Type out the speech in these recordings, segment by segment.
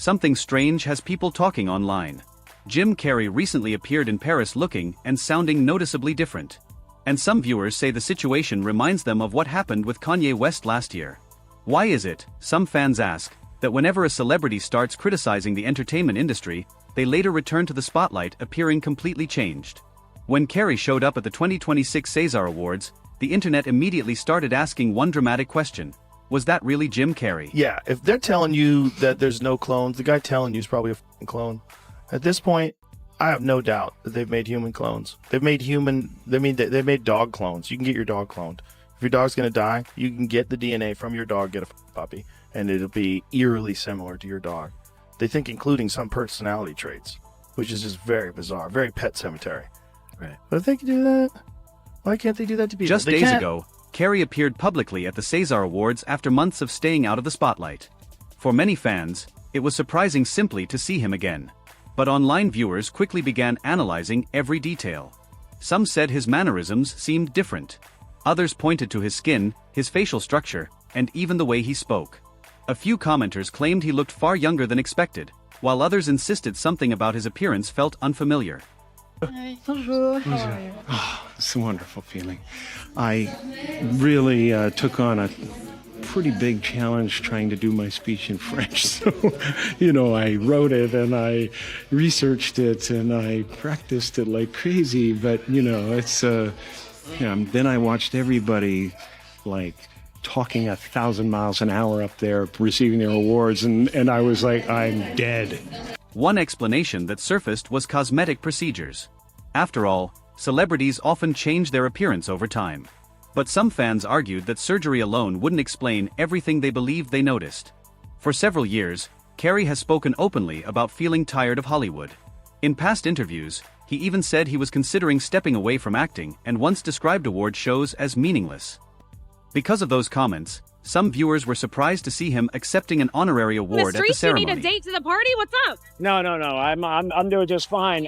something strange has people talking online. Jim Carrey recently appeared in Paris looking and sounding noticeably different. And some viewers say the situation reminds them of what happened with Kanye West last year. Why is it, some fans ask, that whenever a celebrity starts criticizing the entertainment industry, they later return to the spotlight appearing completely changed? When Carrey showed up at the 2026 César Awards, the internet immediately started asking one dramatic question. Was that really Jim Carrey? Yeah, if they're telling you that there's no clones, the guy telling you is probably a f***ing clone. At this point, I have no doubt that they've made human clones. They've made dog clones. You can get your dog cloned. If your dog's gonna die, you can get the DNA from your dog, get a puppy, and it'll be eerily similar to your dog. They think including some personality traits, which is just very bizarre, very Pet Cemetery. Right. But if they can do that, why can't they do that to people? Just days ago, Carrey appeared publicly at the César Awards after months of staying out of the spotlight. For many fans, it was surprising simply to see him again. But online viewers quickly began analyzing every detail. Some said his mannerisms seemed different. Others pointed to his skin, his facial structure, and even the way he spoke. A few commenters claimed he looked far younger than expected, while others insisted something about his appearance felt unfamiliar. Hi. Bonjour. How are you? Oh, it's a wonderful feeling. I really took on a pretty big challenge trying to do my speech in French. So, I wrote it and I researched it and I practiced it like crazy. But, it's, then I watched everybody like talking 1,000 miles an hour up there receiving their awards. And I was like, I'm dead. One explanation that surfaced was cosmetic procedures. After all, celebrities often change their appearance over time. But some fans argued that surgery alone wouldn't explain everything they believed they noticed. For several years, Carrey has spoken openly about feeling tired of Hollywood. In past interviews, he even said he was considering stepping away from acting and once described award shows as meaningless. Because of those comments, some viewers were surprised to see him accepting an honorary award at the ceremony. You need a date to the party? What's up? No. I'm doing just fine.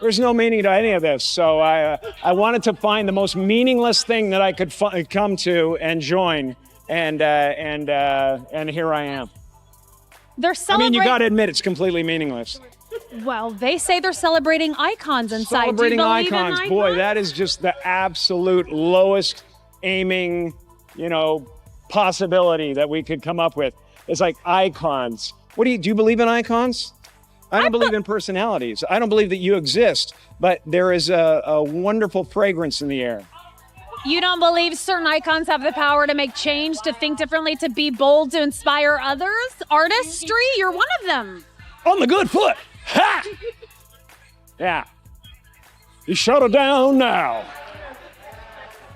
There's no meaning to any of this. So I wanted to find the most meaningless thing that I could come to and join, and here I am. They're celebrating. You got to admit it's completely meaningless. Well, they say they're celebrating icons inside. Celebrating Do you believe icons. in Boy, icons? that is just the absolute lowest aiming, possibility that we could come up with. It's like icons. Do you believe in icons? I don't believe in personalities. I don't believe that you exist, but there is a wonderful fragrance in the air. You don't believe certain icons have the power to make change, to think differently, to be bold, to inspire others? Artistry? You're one of them. On the good foot. Ha! Yeah. You shut it down now.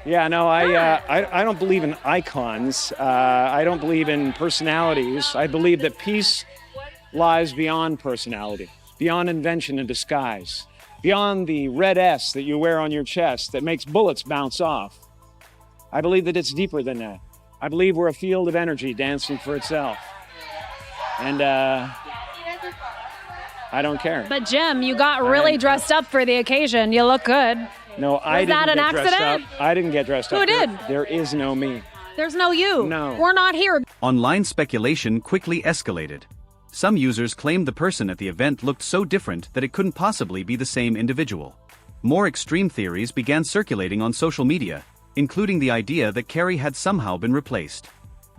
Yeah, no, I don't believe in icons. I don't believe in personalities. I believe that peace lies beyond personality, beyond invention and disguise, beyond the red S that you wear on your chest that makes bullets bounce off. I believe that it's deeper than that. I believe we're a field of energy dancing for itself. And I don't care. But Jim, you got really dressed up for the occasion. You look good. No, I didn't that an get dressed accident? up. I didn't get dressed up. Who did? There is no me. There's no you. No. We're not here. Online speculation quickly escalated. Some users claimed the person at the event looked so different that it couldn't possibly be the same individual. More extreme theories began circulating on social media, including the idea that Carrey had somehow been replaced.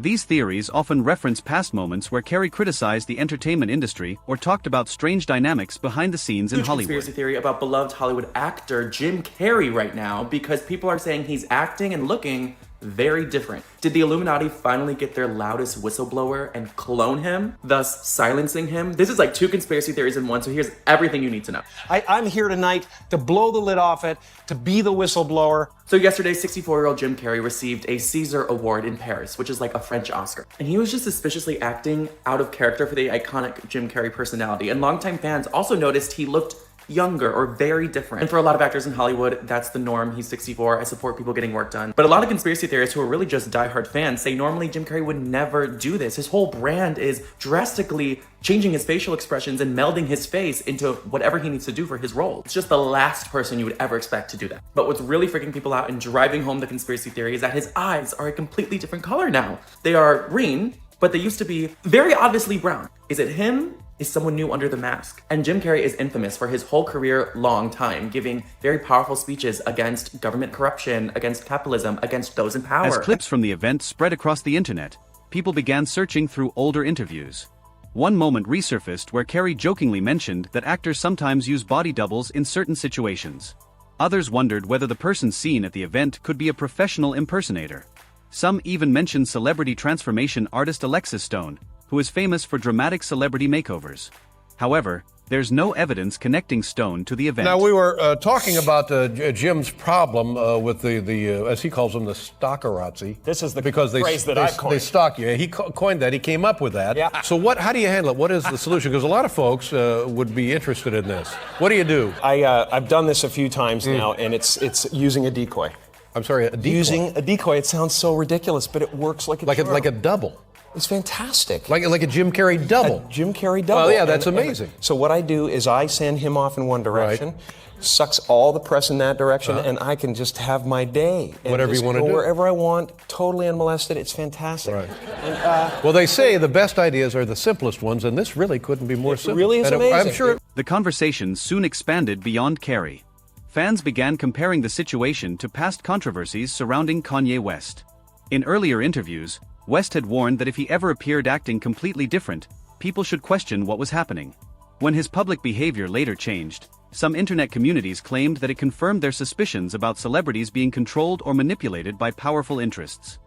These theories often reference past moments where Carrey criticized the entertainment industry or talked about strange dynamics behind the scenes in Hollywood. Conspiracy theory about beloved Hollywood actor Jim Carrey right now because people are saying he's acting and looking very different. Did the Illuminati finally get their loudest whistleblower and clone him, thus silencing him? This is like two conspiracy theories in one, so here's everything you need to know. I'm here tonight to blow the lid off it, to be the whistleblower. So yesterday, 64-year-old Jim Carrey received a César Award in Paris, which is like a French Oscar. And he was just suspiciously acting out of character for the iconic Jim Carrey personality. And longtime fans also noticed he looked younger or very different. And for a lot of actors in Hollywood, that's the norm. He's 64. I support people getting work done. But a lot of conspiracy theorists who are really just diehard fans say normally Jim Carrey would never do this. His whole brand is drastically changing his facial expressions and melding his face into whatever he needs to do for his role. It's just the last person you would ever expect to do that. But what's really freaking people out and driving home the conspiracy theory is that his eyes are a completely different color now. They are green, but they used to be very obviously brown. Is it him? Is someone new under the mask? And Jim Carrey is infamous for his whole career long time giving very powerful speeches against government corruption, against capitalism, against those in power. As clips from the event spread across the internet, people began searching through older interviews. One moment resurfaced where Carrey jokingly mentioned that actors sometimes use body doubles in certain situations. Others wondered whether the person seen at the event could be a professional impersonator. Some even mentioned celebrity transformation artist Alexis Stone, who is famous for dramatic celebrity makeovers. However, there's no evidence connecting Stone to the event. Now, we were talking about Jim's problem with the as he calls them, the stalkerazzi. This is the because phrase that I coined. They stalk you. He coined that. He came up with that. Yeah. So how do you handle it? What is the solution? Because a lot of folks would be interested in this. What do you do? I've done this a few times now, and it's using a decoy. I'm sorry, a decoy? Using a decoy. It sounds so ridiculous, but it works like a charm. Like a double. It's fantastic. Like a Jim Carrey double. A Jim Carrey double. Well, yeah, that's amazing. So what I do is I send him off in one direction, sucks all the press in that direction, and I can just have my day. And whatever you want to do. Wherever I want, totally unmolested. It's fantastic. Right. And, well, they say the best ideas are the simplest ones, and this really couldn't be more simple. It really is amazing. I'm sure. The conversation soon expanded beyond Carrey. Fans began comparing the situation to past controversies surrounding Kanye West. In earlier interviews, West had warned that if he ever appeared acting completely different, people should question what was happening. When his public behavior later changed, some internet communities claimed that it confirmed their suspicions about celebrities being controlled or manipulated by powerful interests.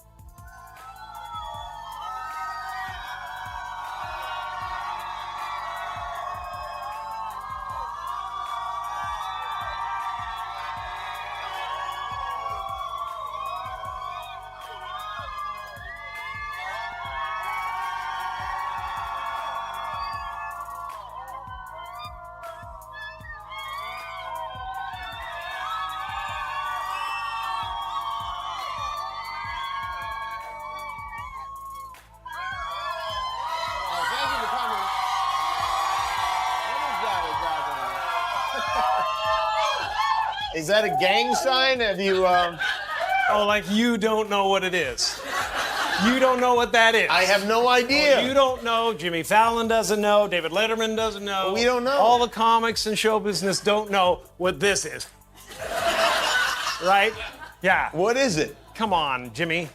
Is that a gang sign? Have you, Oh, like you don't know what it is. You don't know what that is. I have no idea. You don't know. Jimmy Fallon doesn't know. David Letterman doesn't know. We don't know. All the comics and show business don't know what this is. Right? Yeah. What is it? Come on, Jimmy.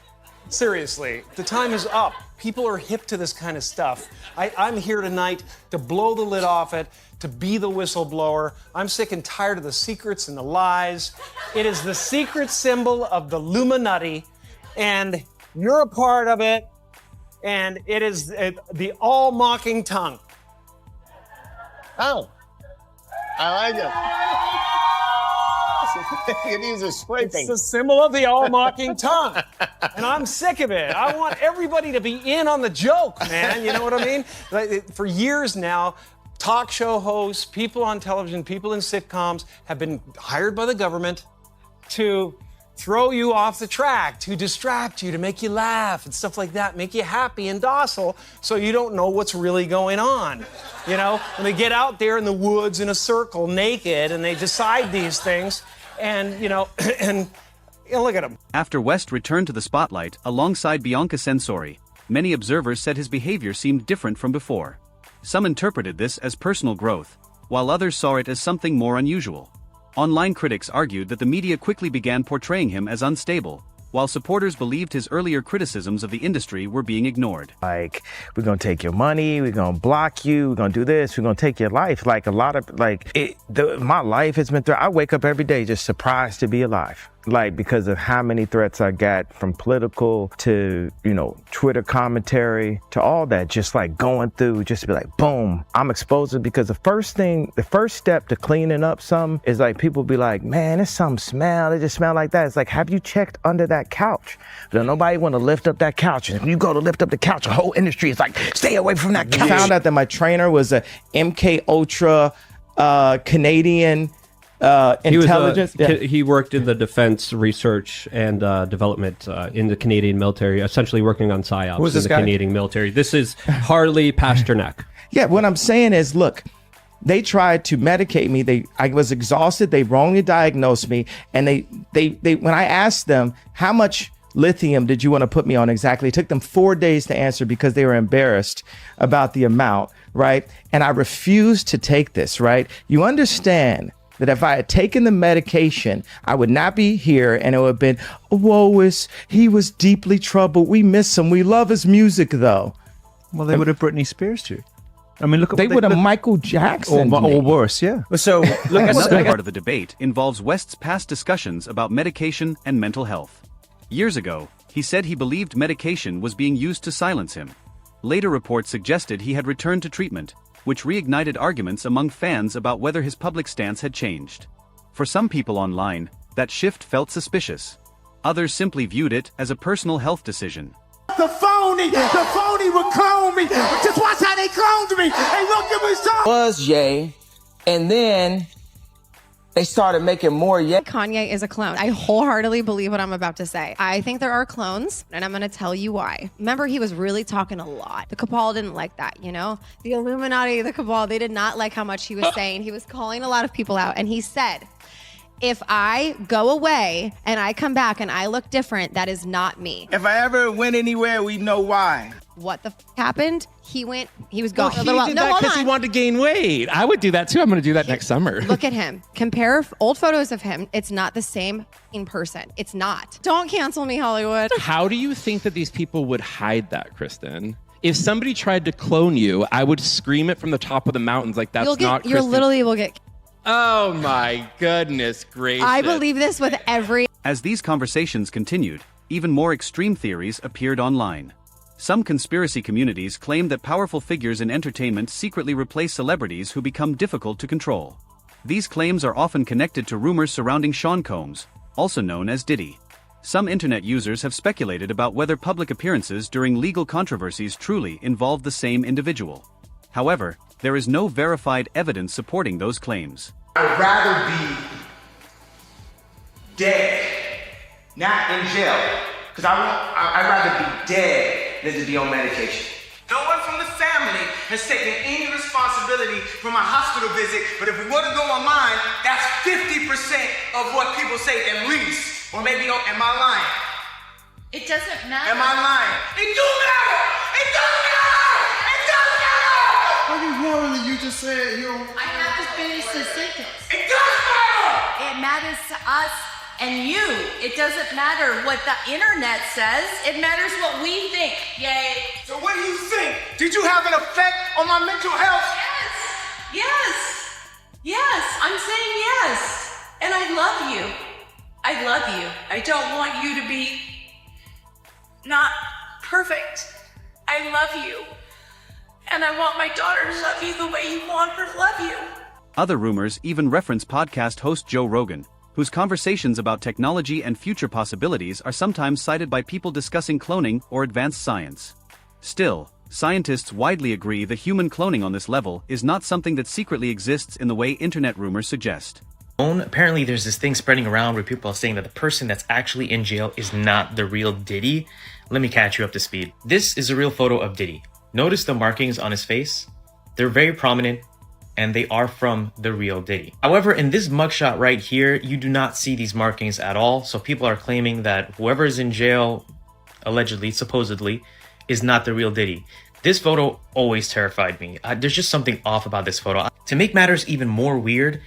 Seriously, the time is up. People are hip to this kind of stuff. I'm here tonight to blow the lid off it, to be the whistleblower. I'm sick and tired of the secrets and the lies. It is the secret symbol of the Illuminati, and you're a part of it, and it is the all-mocking tongue. Oh, I like it. It needs a scraping. It's the symbol of the all-mocking tongue. And I'm sick of it. I want everybody to be in on the joke, man. You know what I mean? Like, for years now, talk show hosts, people on television, people in sitcoms have been hired by the government to throw you off the track, to distract you, to make you laugh and stuff like that, make you happy and docile so you don't know what's really going on. You know, when they get out there in the woods in a circle naked and they decide these things and, you know, and look at him. After West returned to the spotlight alongside Bianca Censori, many observers said his behavior seemed different from before. Some interpreted this as personal growth, while others saw it as something more unusual. Online critics argued that the media quickly began portraying him as unstable, while supporters believed his earlier criticisms of the industry were being ignored. Like, we're gonna take your money, we're gonna block you, we're gonna do this, we're gonna take your life. Like, a lot of, my life has been I wake up every day just surprised to be alive. Like, because of how many threats I got from political to, you know, Twitter commentary to all that, just like going through, just to be like, boom, I'm exposed because the first step to cleaning up something is like, people be like, man, there's some smell, it just smell like that. It's like, have you checked under that couch? But nobody want to lift up that couch. And when you go to lift up the couch, the whole industry is like, stay away from that couch. I found out that my trainer was a MK Ultra Canadian intelligence. He worked in the defense research and development in the Canadian military, essentially working on psyops in the Canadian military. This is Harley Pasternak. Yeah, what I'm saying is, look, they tried to medicate me. I was exhausted. They wrongly diagnosed me, and they when I asked them how much lithium did you want to put me on exactly? It took them 4 days to answer because they were embarrassed about the amount, right? And I refused to take this, right? You understand that if I had taken the medication, I would not be here, and it would have been, he was deeply troubled. We miss him. We love his music, though. Well, they would have Britney Spears you. I mean, look at they would have Michael Jackson or worse, yeah. So another part of the debate involves West's past discussions about medication and mental health. Years ago, he said he believed medication was being used to silence him. Later reports suggested he had returned to treatment, which reignited arguments among fans about whether his public stance had changed. For some people online, that shift felt suspicious. Others simply viewed it as a personal health decision. The phony would clone me. Just watch how they cloned me. They won't give me some. Was Ye, and then they started making more Ye. Kanye is a clone. I wholeheartedly believe what I'm about to say. I think there are clones, and I'm going to tell you why. Remember, he was really talking a lot. The cabal didn't like that, you know? The Illuminati, the cabal, they did not like how much he was saying. He was calling a lot of people out, and he said, if I go away and I come back and I look different, that is not me. If I ever went anywhere, we know why. What the happened? He was gone. Well, he did that because he wanted to gain weight. I would do that too. I'm going to do that next summer. Look at him. Compare old photos of him. It's not the same in person. It's not. Don't cancel me, Hollywood. How do you think that these people would hide that, Kristen? If somebody tried to clone you, I would scream it from the top of the mountains like that's not Kristen. You literally will get. Oh my goodness gracious. I believe this with every. As these conversations continued, even more extreme theories appeared online. Some conspiracy communities claim that powerful figures in entertainment secretly replace celebrities who become difficult to control. These claims are often connected to rumors surrounding Sean Combs, also known as Diddy. Some internet users have speculated about whether public appearances during legal controversies truly involve the same individual. However, there is no verified evidence supporting those claims. I'd rather be dead, not in jail, because I'd rather be dead than to be on medication. No one from the family has taken any responsibility for my hospital visit, but if we were to go online, that's 50% of what people say at least. Or maybe, am I lying? It doesn't matter. Am I lying? It do matter! It does matter! It does matter! What is wrong with you just said, I have to finish the sentence. It does matter! It matters to us and you. It doesn't matter what the internet says. It matters what we think. Yay. So what do you think? Did you have an effect on my mental health? Yes. I'm saying yes. And I love you. I love you. I don't want you to be not perfect. I love you. And I want my daughter to love you the way you want her to love you. Other rumors even reference podcast host Joe Rogan, whose conversations about technology and future possibilities are sometimes cited by people discussing cloning or advanced science. Still, scientists widely agree that human cloning on this level is not something that secretly exists in the way internet rumors suggest. Apparently there's this thing spreading around where people are saying that the person that's actually in jail is not the real Diddy. Let me catch you up to speed. This is a real photo of Diddy. Notice the markings on his face? They're very prominent, and they are from the real Diddy. However, in this mugshot right here, you do not see these markings at all, so people are claiming that whoever is in jail, allegedly, supposedly, is not the real Diddy. This photo always terrified me. There's just something off about this photo. To make matters even more weird,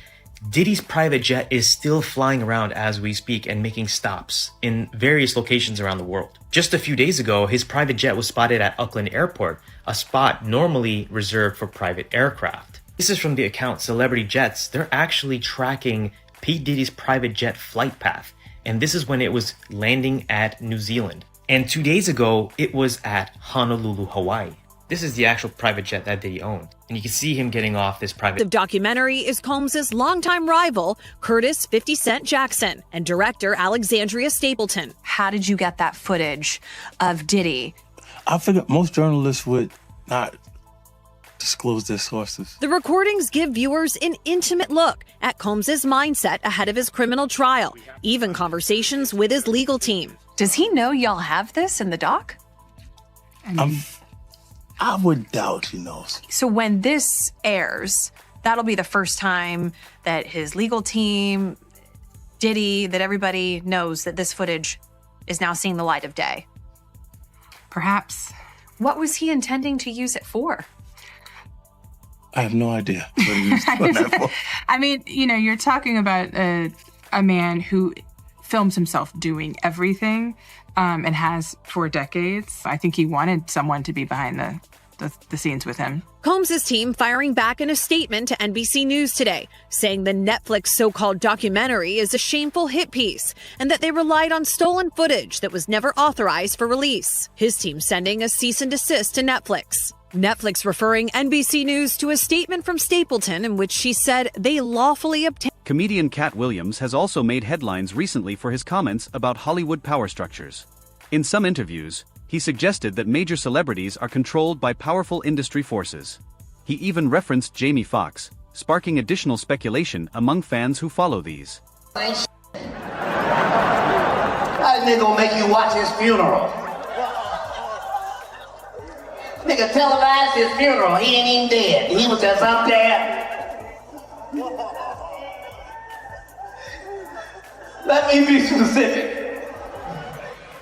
Diddy's private jet is still flying around as we speak and making stops in various locations around the world. Just a few days ago, his private jet was spotted at Auckland Airport, a spot normally reserved for private aircraft. This is from the account Celebrity Jets. They're actually tracking P. Diddy's private jet flight path, and this is when it was landing at New Zealand. And 2 days ago, it was at Honolulu, Hawaii. This is the actual private jet that Diddy owned. And you can see him getting off this private. The documentary is Combs' longtime rival, Curtis 50 Cent Jackson, and director Alexandria Stapleton. How did you get that footage of Diddy? I figured most journalists would not disclose their sources. The recordings give viewers an intimate look at Combs' mindset ahead of his criminal trial, even conversations with his legal team. Does he know y'all have this in the doc? I would doubt he knows. So when this airs, that'll be the first time that his legal team, Diddy, that everybody knows that this footage is now seeing the light of day. Perhaps. What was he intending to use it for? I have no idea what he was doing that for. I mean, you know, you're talking about a man who films himself doing everything and has for decades. I think he wanted someone to be behind the scenes with him. Combs' team firing back in a statement to NBC News today, saying the Netflix so-called documentary is a shameful hit piece and that they relied on stolen footage that was never authorized for release. His team sending a cease and desist to Netflix. Netflix referring NBC News to a statement from Stapleton in which she said they lawfully obtained. Comedian Cat Williams has also made headlines recently for his comments about Hollywood power structures. In some interviews, he suggested that major celebrities are controlled by powerful industry forces. He even referenced Jamie Foxx, sparking additional speculation among fans who follow these. That nigga gonna make you watch his funeral. Nigga televised his funeral. He ain't even dead. He was just up there. Let me be specific.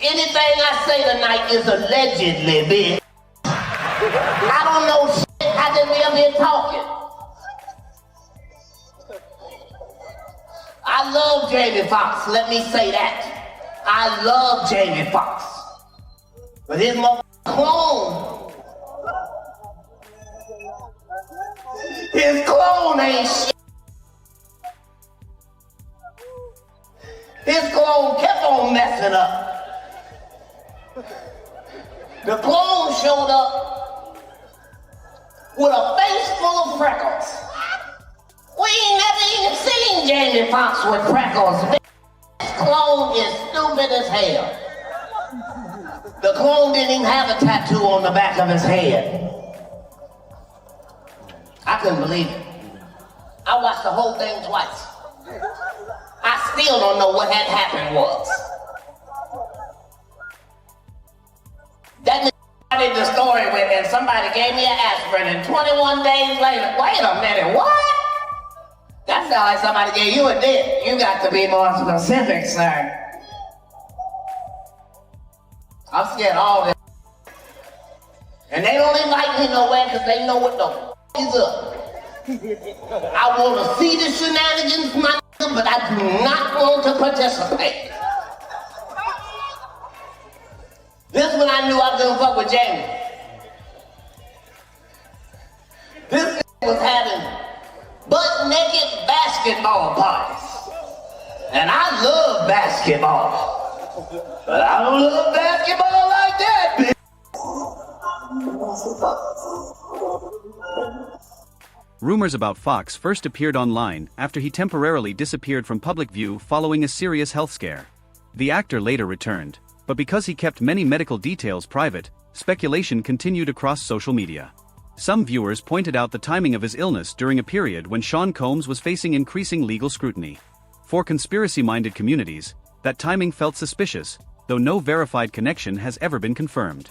Anything I say tonight is allegedly, bitch. I don't know shit. I just be up here talking. I love Jamie Foxx. Let me say that. I love Jamie Foxx. But his clone. His clone ain't shit. His clone kept on messing up. The clone showed up with a face full of freckles. We ain't never even seen Jamie Foxx with freckles. This clone is stupid as hell. The clone didn't even have a tattoo on the back of his head. I couldn't believe it. I watched the whole thing twice. I still don't know what had happened was. That nigga started the story with, and somebody gave me an aspirin, and 21 days later, wait a minute, what? That sounds like somebody gave you a dick. You got to be more specific, sir. I'm scared of all this. And they don't invite me nowhere because they know what the f is up. I want to see the shenanigans, my nigga, but I do not want to participate. This when I knew I was gonna fuck with Jamie. This was having butt-naked basketball parties. And I love basketball. But I don't love basketball like that, bitch. Rumors about Foxx first appeared online after he temporarily disappeared from public view following a serious health scare. The actor later returned, but because he kept many medical details private, speculation continued across social media. Some viewers pointed out the timing of his illness during a period when Sean Combs was facing increasing legal scrutiny. For conspiracy-minded communities, that timing felt suspicious, though no verified connection has ever been confirmed.